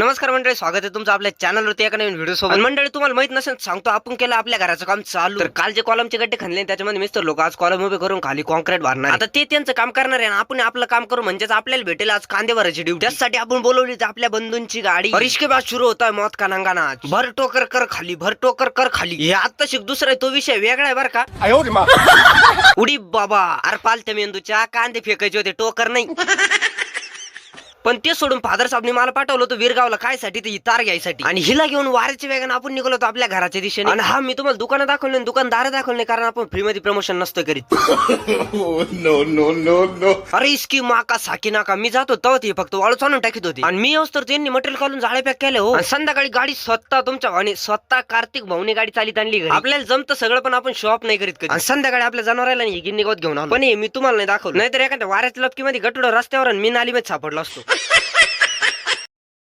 नमस्कार मंडळी, स्वागत आहे तुमचं आपल्या चॅनलवरती एका नवीन व्हिडिओ सोबत. मंडळी, तुम्हाला माहित नसेल सांगतो, आपण केलं आपल्या घराचं काम चालू. तर काल जे कॉलमचे गड्डे खणले त्याच्यामध्ये मिस्टर लोक आज कॉलम उभे करून खाली कॉन्क्रीट भरणार. आता ते त्यांचं काम करणार आहे, आपण आपलं काम करू म्हणजेच आपल्याला भेटेल आज कांदे भरायची ड्युटी. त्यासाठी आपण बोलवली आपल्या बंधूंची गाडी. और इसके बाद सुरू होता है मौत का नंगाना. भर टोकर कर खाली, भर टोकर कर खाली. हे आता शिक दुसरा तो विषय वेगळा आहे बरं का. उडी बाबा, अरे पालत्या मेंदूच्या कांदे फेकायचे होते, टोकर नाही. पण ते सोडून फादर साहेबने मला पाठवलं होतं वीरगावला काय साठी, ही तार घ्यायसाठी. आणि हिला घेऊन वाऱ्याच्या वेगाने आपण निघालो होतो आपल्या घराच्या दिशेने. आणि हा मी तुम्हाला दुकानं दाखवले, दुकानदार दाखवले, कारण आपण फ्री मध्ये प्रमोशन नसतो करीत. No no no no. अरे इसकी माका साकी नाका. मी जातो तेव्हा ती फक्त वाळू चालून टाकीत होती आणि मी तर त्यांनी मटेरियल काढून जाळे पॅक केले हो. आणि संध्याकाळी गाडी स्वतः तुमच्या आणि स्वतः कार्तिक भाऊने गाडी चालित आणली घरी. आपल्याला जमतं सगळं, पण आपण शॉप नाही करीत कधी. आणि संध्याकाळी आपल्या जनावराला गिन्नी गवत घेऊन आलो, पण हे मी तुम्हाला नाही दाखवलं, नाहीतर एखाद्या वाऱ्याच्या लपकीमध्ये गटुडं रस्त्यावर आणि मी नालीमध्ये सापडलो असतो.